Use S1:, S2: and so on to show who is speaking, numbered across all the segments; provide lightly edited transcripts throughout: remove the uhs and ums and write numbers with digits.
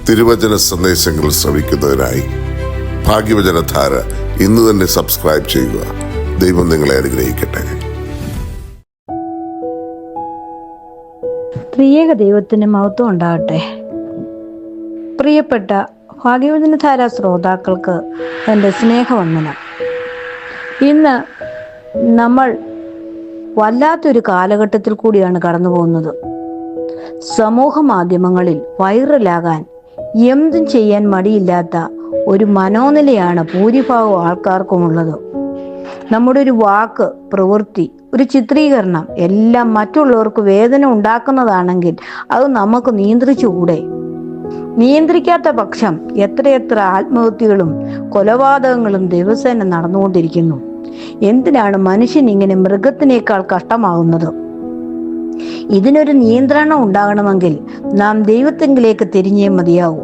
S1: തിരുവചന സന്ദേശങ്ങൾ ശ്രവിക്കുന്നതിനായി ഭാഗ്യവചനധാര ഇന്ന് തന്നെ സബ്സ്ക്രൈബ് ചെയ്യുക. ദൈവം നിങ്ങളെ അനുഗ്രഹിക്കട്ടെ.
S2: ത്രിയേക ദൈവത്തിന് മഹത്വം ഉണ്ടാകട്ടെ. പ്രിയപ്പെട്ട ഭാഗ്യവചനധാര ശ്രോതാക്കൾക്ക് എൻ്റെ സ്നേഹവന്ദനം. ഇന്ന് നമ്മൾ വല്ലാത്തൊരു കാലഘട്ടത്തിൽ കൂടിയാണ് കടന്നു പോകുന്നത്. സമൂഹ മാധ്യമങ്ങളിൽ വൈറലാകാൻ എന്തും ചെയ്യാൻ മടിയില്ലാത്ത ഒരു മനോനിലയാണ് ഭൂരിഭാഗം ആൾക്കാർക്കുമുള്ളത്. നമ്മുടെ ഒരു വാക്ക്, പ്രവൃത്തി, ഒരു ചിത്രീകരണം എല്ലാം മറ്റുള്ളവർക്ക് വേദന ഉണ്ടാക്കുന്നതാണെങ്കിൽ അത് നമുക്ക് നിയന്ത്രിച്ചുകൂടെ? നിയന്ത്രിക്കാത്ത പക്ഷം എത്രയെത്ര ആത്മഹത്യകളും കൊലപാതകങ്ങളും ദിവസേന നടന്നുകൊണ്ടിരിക്കുന്നു. എന്തിനാണ് മനുഷ്യൻ ഇങ്ങനെ മൃഗത്തിനേക്കാൾ കഷ്ടമാകുന്നത്? ഇതിനൊരു നിയന്ത്രണം ഉണ്ടാകണമെങ്കിൽ നാം ദൈവത്തെങ്കിലേക്ക് തിരിഞ്ഞേ മതിയാവൂ.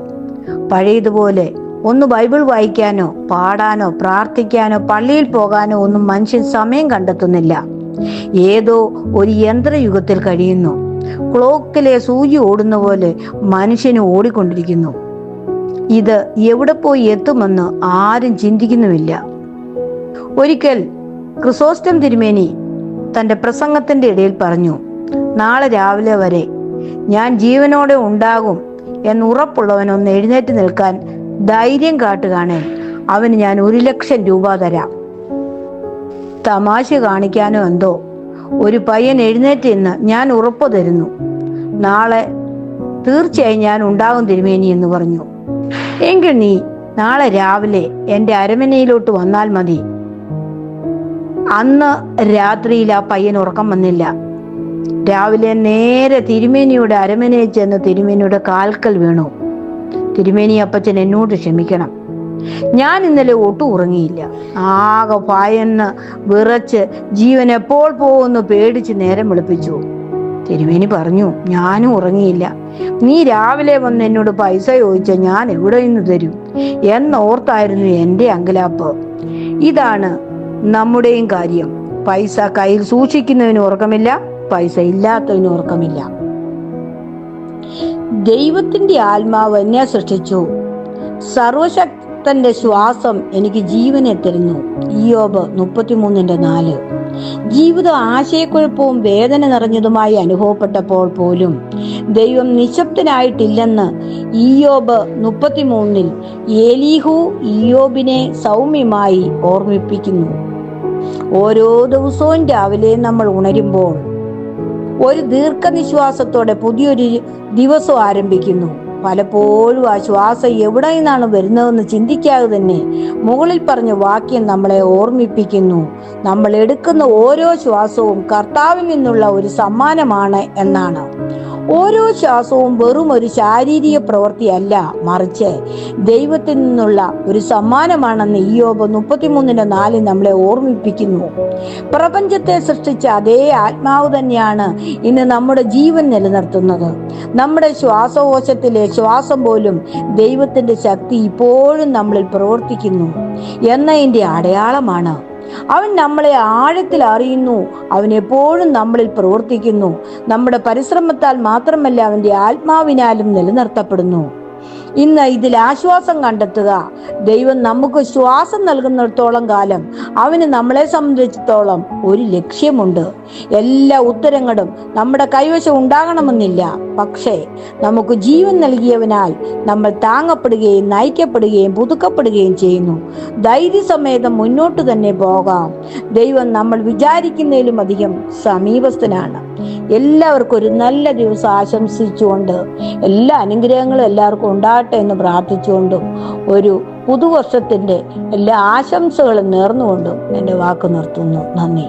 S2: പഴയതുപോലെ ഒന്ന് ബൈബിൾ വായിക്കാനോ പാടാനോ പ്രാർത്ഥിക്കാനോ പള്ളിയിൽ പോകാനോ ഒന്നും മനുഷ്യൻ സമയം കണ്ടെത്തുന്നില്ല. ഏതോ ഒരു യന്ത്രയുഗത്തിൽ കഴിയുന്നു. ക്ലോക്കിലെ സൂചി ഓടുന്ന പോലെ മനുഷ്യന് ഓടിക്കൊണ്ടിരിക്കുന്നു. ഇത് എവിടെ പോയി എത്തുമെന്ന് ആരും ചിന്തിക്കുന്നുമില്ല. ഒരിക്കൽ ക്രിസോസ്റ്റം തിരുമേനി തന്റെ പ്രസംഗത്തിന്റെ ഇടയിൽ പറഞ്ഞു, നാളെ രാവിലെ വരെ ഞാൻ ജീവനോടെ ഉണ്ടാകും എന്ന് ഉറപ്പുള്ളവനൊന്ന് എഴുന്നേറ്റ് നിൽക്കാൻ ധൈര്യം കാട്ടുകയാണേ അവന് ഞാൻ 1,00,000 രൂപ തരാം. തമാശ കാണിക്കാനോ എന്തോ ഒരു പയ്യൻ എഴുന്നേറ്റ് ഇന്ന് ഞാൻ ഉറപ്പ് തരുന്നു, നാളെ തീർച്ചയായും ഞാൻ ഉണ്ടാകും തിരുമേനി എന്ന് പറഞ്ഞു. എങ്കിൽ നീ നാളെ രാവിലെ എൻ്റെ അരമനയിലോട്ട് വന്നാൽ മതി. അന്ന് രാത്രിയിൽ ആ പയ്യൻ ഉറക്കം വന്നില്ല. രാവിലെ നേരെ തിരുമേനിയുടെ അരമനയിൽ ചെന്ന് തിരുമേനിയുടെ കാൽക്കൽ വീണു. തിരുമേനി അപ്പച്ചൻ എന്നോട് ക്ഷമിക്കണം, ഞാൻ ഇന്നലെ ഒട്ടും ഉറങ്ങിയില്ല. ആകെ ഭയന്ന് വിറച്ച് ജീവൻ എപ്പോൾ പോകുമെന്ന് പേടിച്ച് നേരം വെളുപ്പിച്ചു. തിരുമേനി പറഞ്ഞു, ഞാനും ഉറങ്ങിയില്ല. നീ രാവിലെ വന്ന് എന്നോട് പൈസ ചോദിച്ച ഞാൻ എവിടെ നിന്ന് തരും എന്നോർത്തായിരുന്നു എൻ്റെ അങ്കലാപ്പ്. ഇതാണ് നമ്മുടെയും കാര്യം. പൈസ കയ്യിൽ സൂക്ഷിക്കുന്നതിന് ഉറക്കമില്ല, പൈസ ഇല്ലാത്തതിന് ഉറക്കമില്ല. ദൈവത്തിന്റെ ആത്മാവ് എന്നെ സൃഷ്ടിച്ചു, സർവശക്തന്റെ ശ്വാസം എനിക്ക് ജീവനെ തരുന്നു. ഇയ്യോബ് 33:4. ജീവിതം ആശയക്കുഴപ്പവും വേദന നിറഞ്ഞതുമായി അനുഭവപ്പെട്ടപ്പോൾ പോലും ദൈവം നിശബ്ദനായിട്ടില്ലെന്ന് ഇയ്യോബ് 33 ഏലീഹു ഇയ്യോബിനെ സൗമ്യമായി ഓർമ്മിപ്പിക്കുന്നു. ഓരോ ദിവസവും രാവിലെ നമ്മൾ ഉണരുമ്പോൾ ഒരു ദീർഘനിശ്വാസത്തോടെ പുതിയൊരു ദിവസം ആരംഭിക്കുന്നു. പലപ്പോഴും ആ ശ്വാസം എവിടെ നിന്നാണ് വരുന്നതെന്ന് ചിന്തിക്കാതെ തന്നെ മുകളിൽ പറഞ്ഞ വാക്യം നമ്മളെ ഓർമ്മിപ്പിക്കുന്നു. നമ്മൾ എടുക്കുന്ന ഓരോ ശ്വാസവും കർത്താവിൽ നിന്നുള്ള ഒരു സമ്മാനമാണ് എന്നാണ്. ഓരോ ശ്വാസവും വെറും ഒരു ശാരീരിക പ്രവൃത്തിയല്ല, മറിച്ച് ദൈവത്തിൽ നിന്നുള്ള ഒരു സമ്മാനമാണെന്ന് ഇയ്യോബ് 33:4 നമ്മളെ ഓർമ്മിപ്പിക്കുന്നു. പ്രപഞ്ചത്തെ സൃഷ്ടിച്ച അതേ ആത്മാവ് തന്നെയാണ് ഇന്ന് നമ്മുടെ ജീവൻ നിലനിർത്തുന്നത്. നമ്മുടെ ശ്വാസകോശത്തിലെ ശ്വാസം പോലും ദൈവത്തിന്റെ ശക്തി ഇപ്പോഴും നമ്മളിൽ പ്രവർത്തിക്കുന്നു എന്നതിന്റെ അടയാളമാണ്. അവൻ നമ്മളെ ആഴത്തിൽ അറിയുന്നു. അവൻ എപ്പോഴും നമ്മളിൽ പ്രവർത്തിക്കുന്നു. നമ്മുടെ പരിശ്രമത്താൽ മാത്രമല്ല, അവന്റെ ആത്മാവിനാലും നിലനിർത്തപ്പെടുന്നു. ഇന്ന് ഇതിൽ ആശ്വാസം കണ്ടെത്തുക. ദൈവം നമുക്ക് ശ്വാസം നൽകുന്നിടത്തോളം കാലം അവന് നമ്മളെ സംബന്ധിച്ചിടത്തോളം ഒരു ലക്ഷ്യമുണ്ട്. എല്ലാ ഉത്തരങ്ങളും നമ്മുടെ കൈവശം ഉണ്ടാകണമെന്നില്ല, പക്ഷേ നമുക്ക് ജീവൻ നൽകിയവനാൽ നമ്മൾ താങ്ങപ്പെടുകയും നയിക്കപ്പെടുകയും പുതുക്കപ്പെടുകയും ചെയ്യുന്നു. ധൈര്യസമേതം മുന്നോട്ട് തന്നെ പോകാം. ദൈവം നമ്മൾ വിചാരിക്കുന്നതിലും അധികം സമീപസ്ഥനാണ്. എല്ലാവർക്കും ഒരു നല്ല ദിവസം ആശംസിച്ചുകൊണ്ട് എല്ലാ അനുഗ്രഹങ്ങളും എല്ലാവർക്കും ഉണ്ടാകട്ടെ എന്ന് പ്രാർത്ഥിച്ചുകൊണ്ടും ഒരു പുതുവർഷത്തിന്റെ എല്ലാ ആശംസകളും നേർന്നുകൊണ്ടും എൻ്റെ വാക്ക് നിർത്തുന്നു. നന്ദി.